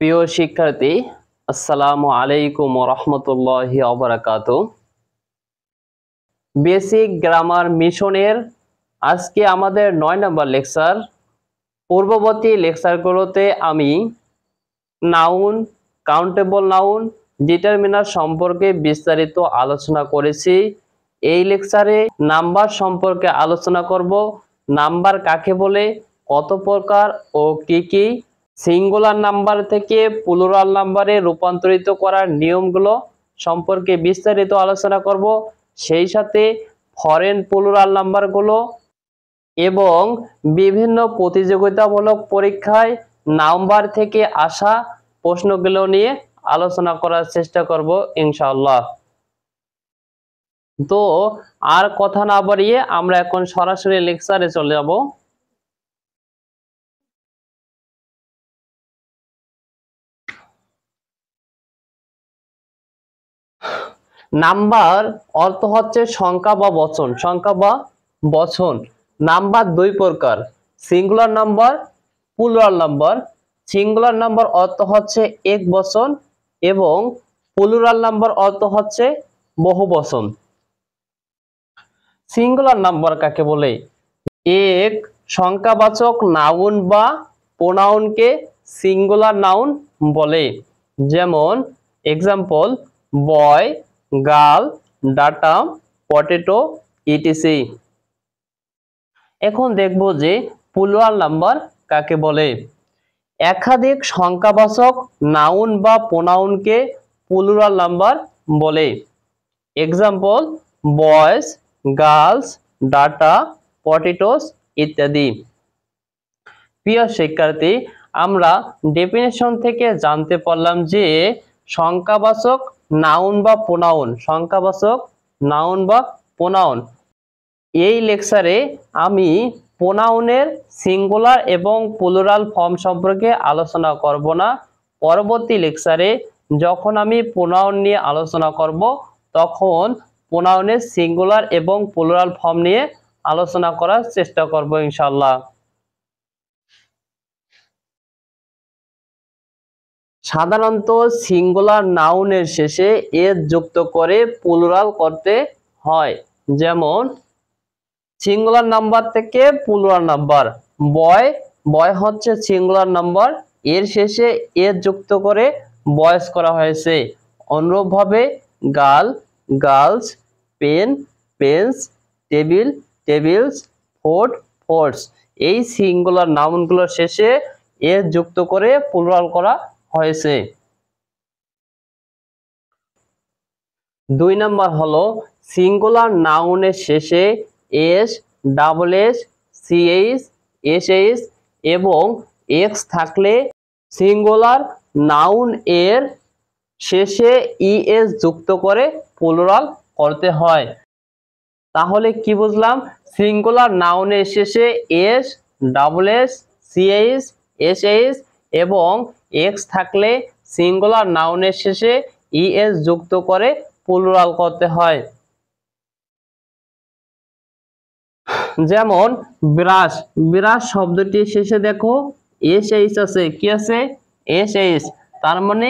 প্রিয় শিক্ষার্থী, আসসালামু আলাইকুম ওয়া রাহমাতুল্লাহি ওয়া বারাকাতুহু। বেসিক গ্রামার মিশনের আজকে আমাদের 9 নম্বর লেকচার। পূর্ববর্তী লেকচারগুলোতে আমি নাউন, কাউন্টেবল নাউন, ডিটারমিনার সম্পর্কে বিস্তারিত আলোচনা করেছি। এই লেকচারে নাম্বার সম্পর্কে আলোচনা করব। নাম্বার কাকে বলে, কত প্রকার ও কি কি, সিঙ্গুলার নাম্বার থেকে প্লুরাল নাম্বারে রূপান্তরিত করার নিয়মগুলো সম্পর্কে বিস্তারিত আলোচনা করব। সেই সাথে ফরেন প্লুরাল নাম্বারগুলো এবং বিভিন্ন প্রতিযোগিতামূলক পরীক্ষায় নাম্বার থেকে আসা প্রশ্নগুলো নিয়ে আলোচনা করার চেষ্টা করব ইনশাআল্লাহ। তো আর কথা না বাড়িয়ে আমরা এখন সরাসরি লেকচারে চলে যাব। নাম্বার অর্থ হচ্ছে সংখ্যা বা বচন। সংখ্যা বা বচন। নাম্বার দুই প্রকার, singular number, plural number. Singular number অর্থ হচ্ছে এক বচন এবং প্লুরাল নাম্বার অর্থ হচ্ছে বহু বচন। সিঙ্গুলার নাম্বার কাকে বলে? এক সংখ্যাবাচক নাউন বা প্রোনাউনকে সিঙ্গুলার নাউন বলে। যেমন এক্সাম্পল বয়, গার্ল, ডাটা, পটেটো, ইটিসি। এখন দেখব যে প্লুরাল নাম্বার কাকে বলে। একাধিক সংখ্যাবাচক নাউন বা প্রোনাউনকে প্লুরাল নাম্বার বলে। Example boys, girls, data, potatoes ইত্যাদি। প্রিয় শিক্ষার্থী, আমরা ডেফিনেশন থেকে জানতে পারলাম যে সংখ্যাবাচক নাউন বা প্রোনাউন, সংখ্যাবাচক নাউন বা প্রোনাউন। এই লেকচারে আমি প্রোনাউনের সিঙ্গুলার এবং প্লুরাল ফর্ম সম্পর্কে আলোচনা করব না। পরবর্তী লেকচারে যখন আমি প্রোনাউন নিয়ে আলোচনা করব তখন প্রোনাউনের সিঙ্গুলার এবং প্লুরাল ফর্ম নিয়ে আলোচনা করার চেষ্টা করব ইনশাআল্লাহ। সাধারণত সিঙ্গুলার নাউনের শেষে এস যুক্ত করে প্লুরাল করতে হয়। যেমন সিঙ্গুলার নাম্বার থেকে প্লুরাল নাম্বার, বয়, বয় হচ্ছে সিঙ্গুলার নাম্বার, এর শেষে এস যুক্ত করে বয়েজ করা হয়েছে। অনুরূপভাবে girl, girls, pen, pens, table, tables, fort, forts. এই সিঙ্গুলার নাউনগুলোর শেষে এস যুক্ত করে প্লুরাল করা হয়েছে। দুই নাম্বার হলো সিঙ্গুলার নাউনের শেষে S, double S, C H, S H এবং এক্স থাকলে সিঙ্গুলার নাউন এর শেষে ইএস যুক্ত করে প্লুরাল করতে হয়। তাহলে কি বুঝলাম? সিঙ্গুলার নাউনের শেষে S, double S, C H, S H এবং এক্স থাকলে সিঙ্গুলার নাউনের শেষে ইএস যুক্ত করে প্লুরাল করতে হয়। যেমন ব্রাশ, ব্রাশ শব্দটির শেষে দেখো এসএইচ আছে। কি আছে? এসএইচ। তার মানে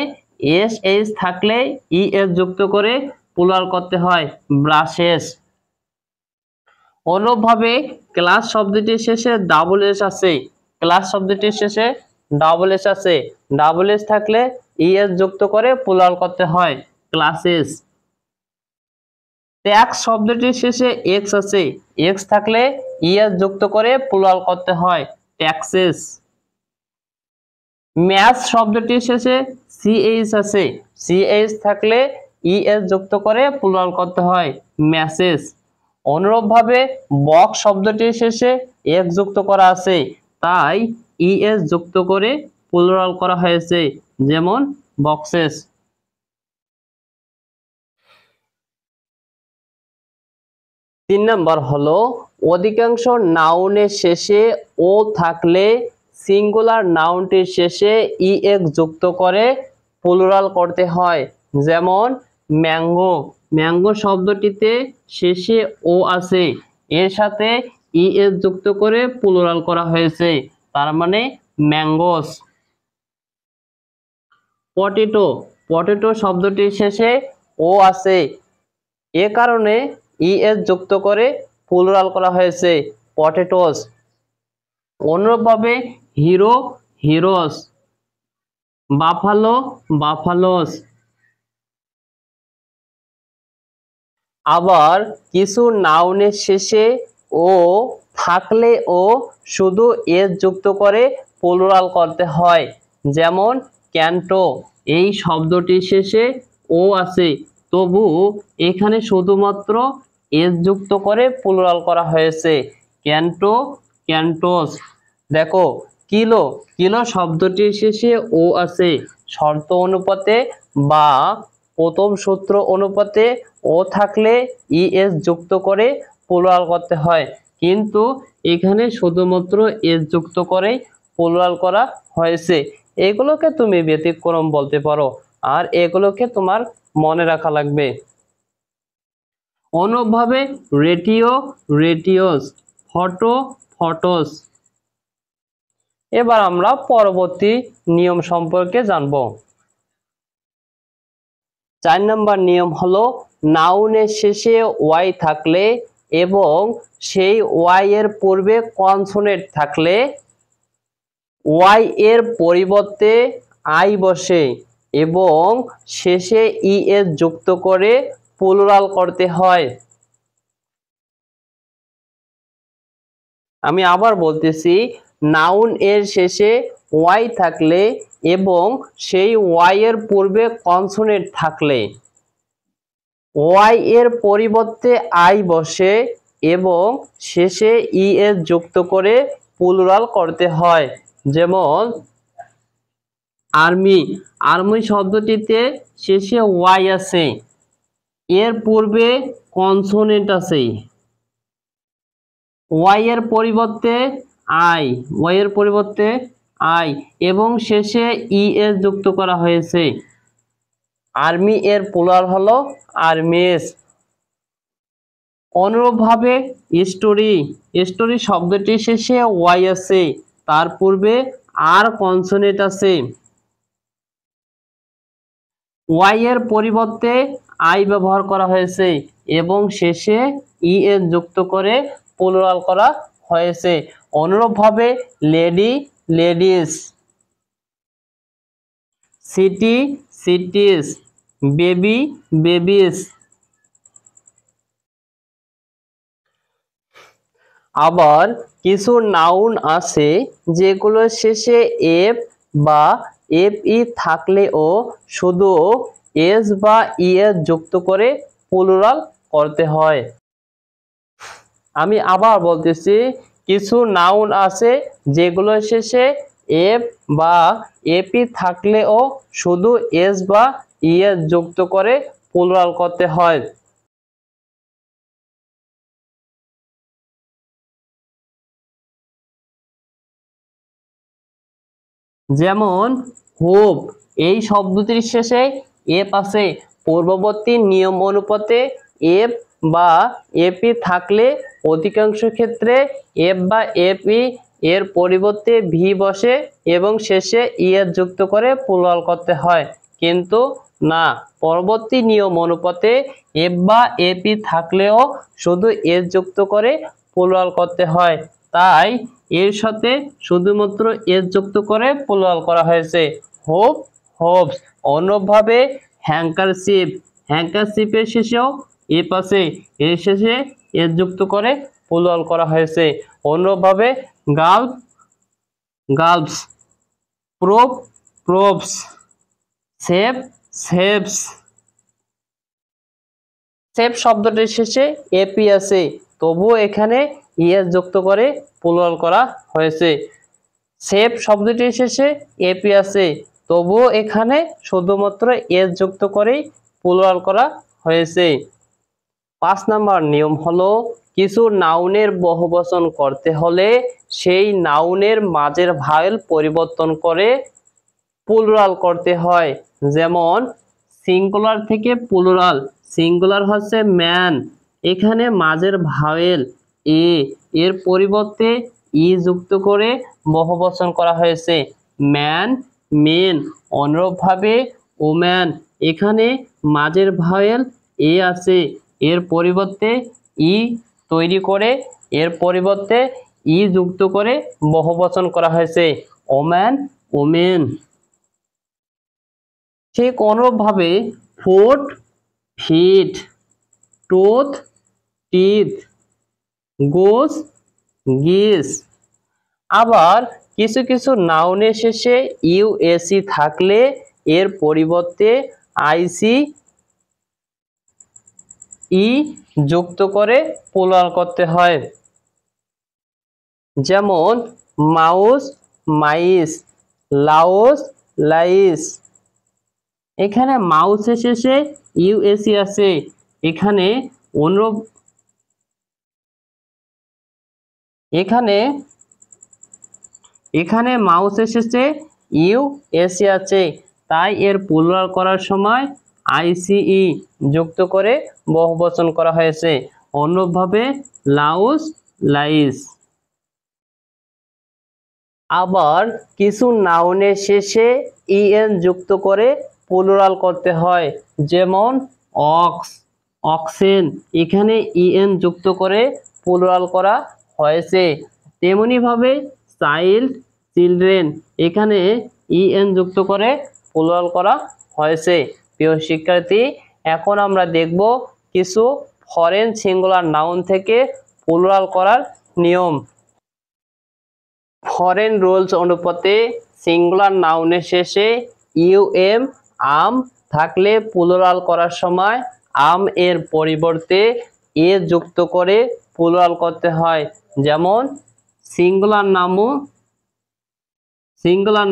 এসএইচ থাকলে ইএস যুক্ত করে প্লুরাল করতে হয় ব্রাশেস। অনুরূপভাবে ক্লাস শব্দটির শেষে ডাবল এস আছে। ক্লাস শব্দটির শেষে ডাবল এস আছে। ডাবল এস থাকলে ইএস যুক্ত করে প্লুরাল করতে হয় ক্লাসেস। ট্যাক্স শব্দটির শেষে এক্স আছে। এক্স থাকলে ইএস যুক্ত করে প্লুরাল করতে হয় ট্যাক্সেস। ম্যাথ শব্দটির শেষে সিএইচ আছে। সিএইচ থাকলে ইএস যুক্ত করে প্লুরাল করতে হয় ম্যাসেস। অনুরূপভাবে বক্স শব্দটির শেষে এক্স যুক্ত করা আছে, তাই ইএস যুক্ত করে প্লুরাল করা হয়েছে, যেমন বক্সেস। তিন নম্বর হলো অধিকাংশ নাউনের শেষে ও থাকলে সিঙ্গুলার নাউনটির শেষে ইএক্স যুক্ত করে প্লুরাল করতে হয়। যেমন ম্যাঙ্গো, ম্যাঙ্গো শব্দটিতে শেষে ও আছে, এর সাথে ইএস যুক্ত করে প্লুরাল করা হয়েছে, তার মানে ম্যাঙ্গোস। পটেটো, পটেটো শব্দটির শেষে ও আছে, এ কারণে ইএস যুক্ত করে প্লুরাল করা হয়েছে পটেটোস। অনুরূপভাবে হিরো, হিরোস, বাফালো, বাফালোস। আবার কিছু নাউনের শেষে ও থাকলে ও শুধু এস যুক্ত করে প্লুরাল করতে হয়। যেমন ক্যান্টো, এই শব্দটির শেষে ও আছে, তবু এখানে শুধুমাত্র এস যুক্ত করে প্লুরাল করা হয়েছে ক্যান্টো, ক্যান্টোস। দেখো কিলো, কিলো শব্দটির শেষে ও আছে, শর্ত অনুপাতে বা প্রথম সূত্র অনুপাতে ও থাকলে ইএস যুক্ত করে প্লুরাল করতে হয়, কিন্তু এখানে শুধুমাত্র এস যুক্ত করেই প্লুরাল করা হয়েছে। এগুলোকে তুমি ব্যতিক্রম বলতে পারো, আর এগুলোকে তোমার মনে রাখা লাগবে। অনুরূপভাবে রেটিও, রেটিওস, ফটো, ফটোস। এবার আমরা পরবর্তী নিয়ম সম্পর্কে জানব। 4 নম্বর নিয়ম হলো নাউনের শেষে ওয়াই থাকলে এবং সেই ওয়াই এর পূর্বে কনসোনেন্ট থাকলে ওয়াই এর পরিবর্তে আই বসে এবং শেষে ইএস যুক্ত করে প্লুরাল করতে হয়। আমি আবার বলতেছি, নাউন এর শেষে ওয়াই থাকলে এবং সেই ওয়াই এর পূর্বে কনসোনেন্ট থাকলে ওয়াই এর পরিবর্তে আই বসে এবং শেষে ইএস যুক্ত করে প্লুরাল করতে হয়। যেমন আর্মি, আর্মি শব্দটিতে শেষে ওয়াই আছে, এর পূর্বে কনসোনেন্ট আছে, ওয়াই এর পরিবর্তে আই, ওয়াই এর পরিবর্তে আই এবং শেষে ইএস যুক্ত করা হয়েছে। আর্মি এর প্লুরাল হলো আর্মিস। অনুরূপভাবে স্টোরি, স্টোরি শব্দটির শেষে ওয়াই আছে, তার পূর্বে আর কনসোনেন্ট আছে, ওয়াই এর পরিবর্তে আই ব্যবহার করা হয়েছে এবং শেষে ইএস যুক্ত করে প্লুরাল করা হয়েছে। অনুরূপভাবে lady, ladies, city, cities, baby, babies. আবার কিছু নাউন আছে যেগুলোর শেষে এফ বা এফ ই থাকলেও শুধু এস বা ইএস যুক্ত করে প্লুরাল করতে হয়। আমি আবার বলতেছি, কিছু নাউন আছে যেগুলোর শেষে এফ বা এপি থাকলেও শুধু এস বা ইএস যুক্ত করে প্লুরাল করতে হয়। যেমন হোপ, এই শব্দটির শেষে এফ আছে, পূর্ববর্তী নিয়ম অনুপাতে এফ বা এপি থাকলে অধিকাংশ ক্ষেত্রে এফ বা এপি এর পরিবর্তে ভি বসে এবং শেষে ইএস যুক্ত করে প্লুরাল করতে হয়, কিন্তু না, পরবর্তী নিয়ম অনুপাতে এফ বা এপি থাকলেও শুধু এস যুক্ত করে প্লুরাল করতে হয়, তাই এর সাথে শুধুমাত্র এস যুক্ত করে প্লুরাল করা হয়েছে হোপ, হোপস। অনুরূপভাবে হ্যাঙ্কারশিপ, হ্যাঙ্কারশিপের শেষেও এফ আছে, এর শেষে এস যুক্ত করে প্লুরাল করা হয়েছে। অনুরূপভাবে gulf, gulfs, proof, proofs, safe, safes. Safe শব্দটির শেষে এপি আছে, তবুও এখানে ইএস যুক্ত করে প্লুরাল করা হয়েছে। সেফ শব্দটির শেষে এপি আছে, তবুও এখানে শুধুমাত্র এস যুক্ত করেই প্লুরাল করা হয়েছে। 5 নম্বর নিয়ম হলো কিছু নাউনের বহুবচন করতে হলে সেই নাউনের মাঝের ভাওয়েল পরিবর্তন করে প্লুরাল করতে হয়। যেমন সিঙ্গুলার থেকে প্লুরাল, সিঙ্গুলার হচ্ছে ম্যান, এখানে মাঝের ভাওয়েল এ এর পরিবর্তে ই যুক্ত করে বহুবচন করা হয়েছে ম্যান, মেন। অনুরূপভাবে ওম্যান, এখানে মাঝের ভাওয়েল এ আছে, এর পরিবর্তে ই তৈরি করে এর পরিবর্তে ই যুক্ত করে বহুবচন করা হয়েছে, ওম্যান ওমেন। ঠিক অনুরূপভাবে ফুট ফিট, টুথ টিথ, গোস গিস। আবার কিছু কিছু নাউনের শেষে ইউএসি থাকলে এর পরিবর্তে আইসি ই যুক্ত করে প্লুরাল করতে হয়। যেমন মাউস মাইস, লাউস লাইস। এখানে মাউসের শেষে ইউএসি আছে, এখানে অনুরূপ এখানে মাউসের শেষে ইউএসি আছে, তাই এর প্লুরাল করার সময় আইসিই যুক্ত করে বহুবচন করা হয়েছে। অনুরূপভাবে লাউস লাইস। আবার কিছু নাউনের শেষে ইএন যুক্ত করে প্লুরাল করতে হয়, যেমন অক্স অক্সেন, এখানে ইএন যুক্ত করে প্লুরাল করা হয়েছে। তেমনি ভাবে চাইল্ড চিলড্রেন, এখানে ইএন যুক্ত করে প্লুরাল করা হয়েছে। প্রিয় শিক্ষার্থী, এখন আমরা দেখব কিছু ফরেন সিঙ্গুলার নাউন থেকে প্লুরাল করার নিয়ম। ফরেন রুলস অনুপাতে সিঙ্গুলার নাউনের শেষে ইউএম আম থাকলে প্লুরাল করার সময় আম এর পরিবর্তে এ যুক্ত করে প্লুরাল করতে হয়। যেমন সিঙ্গুলার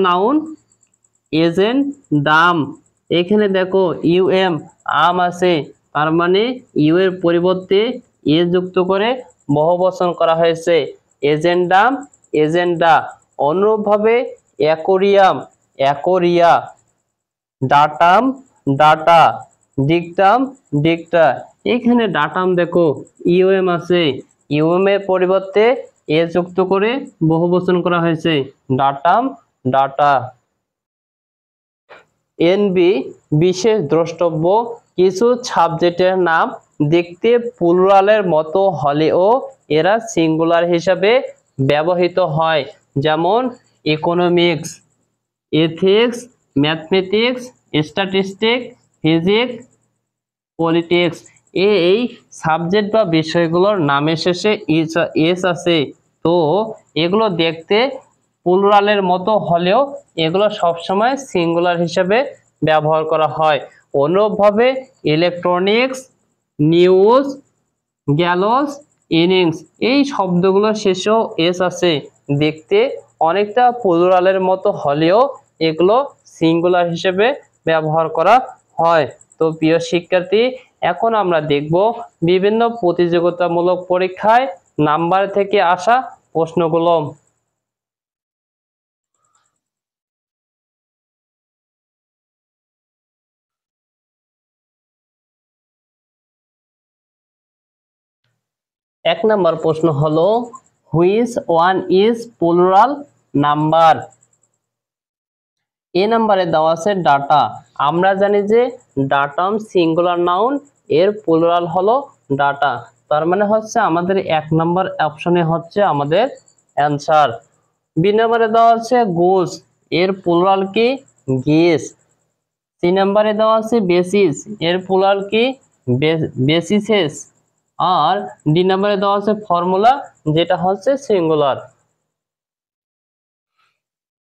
নাউন এজেন্ট দাম, এখানে দেখো ইউএম আম আছে, তার মানে ইউ এর পরিবর্তে এ যুক্ত করে বহুবচন করা হয়েছে, এজেন্ডাম এজেন্ডা। অনুরূপভাবে অ্যাকোরিয়াম অ্যাকোরিয়া, ডাটাম ডাটা, ডিকটাম ডিকটা। এখানে ডাটাম দেখো ইউএম আছে, ইউএম এর পরিবর্তে এ যুক্ত করে বহুবচন করা হয়েছে, ডাটাম ডাটা। এনবি বিশেষ দ্রষ্টব্য, কিছু সাবজেক্টের নাম দেখতে প্লুরালের মতো হলেও এরা সিঙ্গুলার হিসাবে ব্যবহৃত হয়। যেমন economics, ethics, mathematics, statistics, physics, politics. এই সাবজেক্ট বা বিষয়গুলোর নামের শেষে এস আছে, তো এগুলো দেখতে প্লুরালের মতো হলেও এগুলো সবসময় সিঙ্গুলার হিসেবে ব্যবহার করা হয়। অনুরূপভাবে ইলেকট্রনিক্স, নিউজ, গ্যালোস, ইনিংস, এই শব্দগুলোর শেষেও এস আছে, দেখতে অনেকটা প্লুরালের মতো হলেও এগুলো সিঙ্গুলার হিসেবে ব্যবহার করা হয়। তো প্রিয় শিক্ষার্থী, এখন আমরা দেখব বিভিন্ন প্রতিযোগিতামূলক পরীক্ষায় নাম্বার থেকে আসা প্রশ্নগুলো। এক নম্বর প্রশ্ন হলো which one is plural number. এ নাম্বারে দেওয়া আছে ডাটা। আমরা জানি যে ডাটাম সিঙ্গুলার নাউন, এর প্লুরাল হলো ডাটা, তার মানে হচ্ছে আমাদের এক নম্বর অপশনে হচ্ছে আমাদের অ্যান্সার। বি নাম্বারে দেওয়া আছে গুস, এর প্লুরাল কি গিস। সি নাম্বারে দেওয়া আছে বেসিস, এর প্লুরাল কি বেসিসেস। আর ডি নাম্বারে দেওয়া আছে ফর্মুলা, যেটা হচ্ছে সিঙ্গুলার।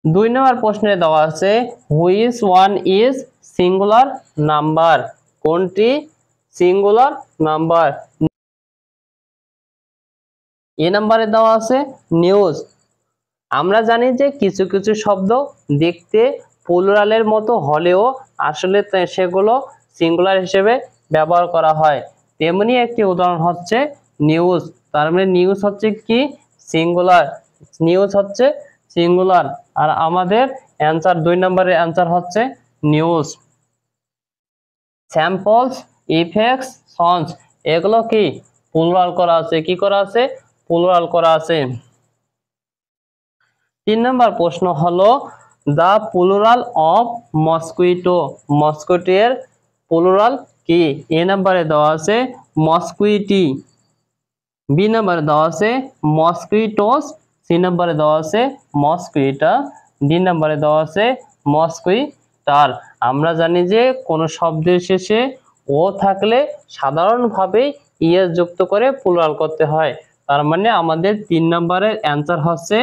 2 নম্বর প্রশ্নে দেওয়া আছে which one is singular number, কোনটি সিঙ্গুলার নাম্বার। এ নাম্বারে দেওয়া আছে নিউজ। আমরা জানি যে কিছু কিছু শব্দ দেখতে প্লুরালের মতো হলেও আসলে সেগুলো সিঙ্গুলার হিসেবে ব্যবহার করা হয়। তেমনি একটি উদাহরণ হচ্ছে নিউজ, তার মানে নিউজ হচ্ছে কি সিঙ্গুলার, নিউজ হচ্ছে সিঙ্গুলার। আর আমাদের অ্যান্সার 2 নম্বরের অ্যান্সার হচ্ছে নিউজ। স্যাম্পলস, ইফেক্টস, সন্স, এগুলো কি প্লুরাল করা আছে, কি করা আছে প্লুরাল করা আছে। 3 নম্বর প্রশ্ন হলো the plural of mosquito, mosquito এর প্লুরাল কি? এ নাম্বারে দেওয়া আছে মস্কুইটি, বি নাম্বারে দেওয়া আছে মস্কুইটোস, সি নাম্বারে দেওয়া আছে মস্কুইটা, ডি নাম্বারে দেওয়া আছে মস্কুইটার। আমরা জানি যে কোনো শব্দের শেষে ও থাকলে সাধারণভাবে ইএস যুক্ত করে প্লুরাল করতে হয়। তার মানে আমাদের 3 নম্বরের অ্যান্সার হচ্ছে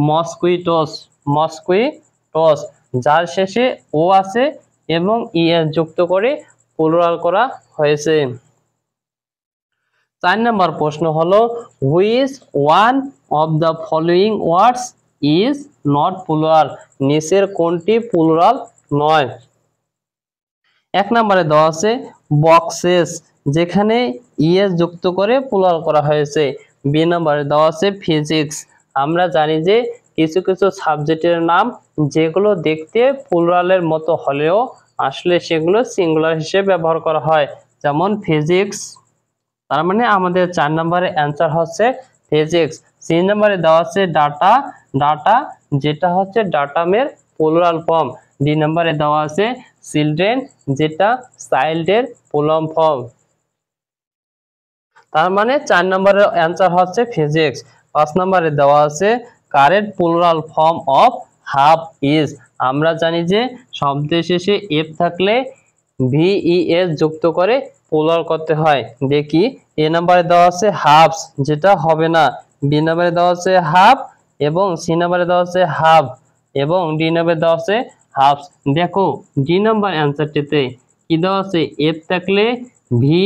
মস্কুইটোস, মস্কুইটোস, যার শেষে ও আছে এবং ইএস যুক্ত করে প্লুরাল করা হয়েছে। 4 নম্বর প্রশ্ন হলো which one of the following words is not plural, নিচের কোনটি প্লুরাল নয়? 1 নম্বরে দেওয়া আছে বক্সেস, যেখানে ইএস যুক্ত করে প্লুরাল করা হয়েছে। বি নম্বরে দেওয়া আছে ফিজিক্স, আমরা জানি যে কিছু কিছু সাবজেক্টের নাম যেগুলো দেখতে প্লুরালের মতো হলেও আসলে সেগুলো সিঙ্গুলার হিসেবে ব্যবহার করা হয়, যেমন ফিজিক্স। তার মানে আমাদের 4 নম্বরের অ্যান্সার হচ্ছে ফিজিক্স। 3 নম্বরে দেওয়া আছে ডাটা, ডাটা যেটা হচ্ছে ডাটামের প্লুরাল ফর্ম। ডি নম্বরে দেওয়া আছে চিলড্রেন, যেটা চাইল্ডের প্লুরাল ফর্ম। তার মানে 4 নম্বরের অ্যান্সার হচ্ছে ফিজিক্স। 5 নম্বরে দেওয়া আছে correct plural form of half is, আমরা জানি যে শব্দের শেষে এফ থাকলে ভিইএস যুক্ত করে প্লুরাল করতে হয়। দেখি, এ নম্বরে দেওয়া আছে হাফস, যেটা হবে না। বি নম্বরে দেওয়া আছে হাফ এবং সি নম্বরে দেওয়া আছে হাফ এবং ডি নম্বরে দেওয়া আছে হাফস। দেখো ডি নম্বর অ্যান্সারটিতে কি দেওয়া আছে? এফ থাকলে ভি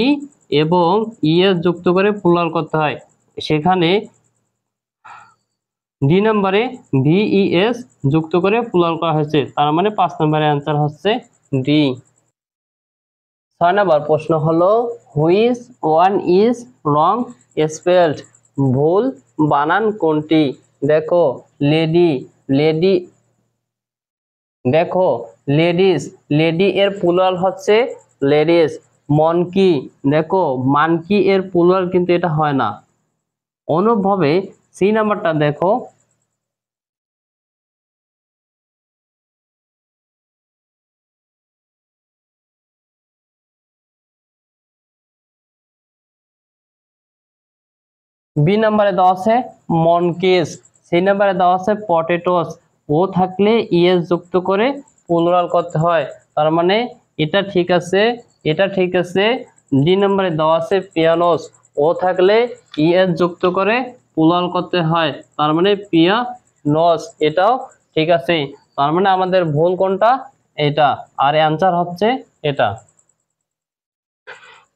এবং ইএস যুক্ত করে প্লুরাল করতে হয়, সেখানে ডি নম্বরে ভিইএস যুক্ত করে প্লুরাল করা হয়েছে। তার মানে 5 নম্বরের অ্যান্সার হচ্ছে ডি। 6 নম্বর প্রশ্ন হলো which one is wrong spelled, ভুল বানান কোনটি? দেখো লেডি, লেডি, দেখো লেডিস, লেডি এর প্লুরাল হচ্ছে লেডিস। মনকি, দেখো মানকি এর প্লুরাল কিন্তু এটা হয় না। অনুভাবে সি নাম্বারটা দেখো, বি নাম্বারে দেওয়া আছে মনকিস, সি নাম্বারে দেওয়া আছে পটেটোস। ও থাকলে ইএস যুক্ত করে প্লুরাল করতে হয়, তার মানে এটা ঠিক আছে, এটা ঠিক আছে। ডি নাম্বারে দেওয়া আছে পিয়ানোস, ও থাকলে ইএস যুক্ত করে প্লুরাল করতে হয়, তার মানে পিয়ানোস, এটাও ঠিক আছে। তার মানে আমাদের ভুল কোনটা? এটা, আর অ্যান্সার হচ্ছে এটা।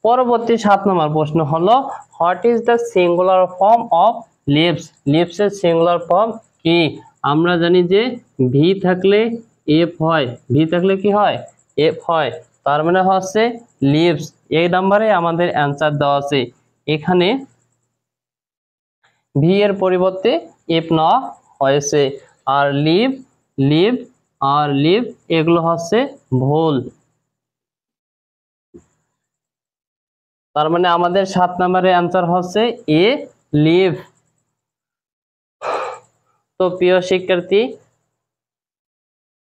পরবর্তী 7 নম্বর প্রশ্ন হলো what is the singular form of leaves, leaves এর সিঙ্গুলার ফর্ম কি? আমরা জানি যে ভি থাকলে এফ হয়, ভি থাকলে কি হয়? এফ হয়, তার মানে হচ্ছে লিভস। এই নাম্বারে আমাদের অ্যান্সার দেওয়া আছে, এখানে ভি এর পরিবর্তে এফ নেওয়া হয়েছে। আর লিভ, লিভ আর লিভ এগুলো হচ্ছে ভুল। তার মানে আমাদের 7 নম্বরের অ্যান্সার হচ্ছে এ লিভ। তো প্রিয় শিক্ষার্থী,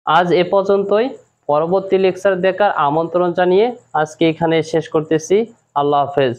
আজ এ পর্যন্তই। পরবর্তী লেকচার দেখার আমন্ত্রণ জানিয়ে আজকে এখানে শেষ করতেছি। আল্লাহ হাফেজ।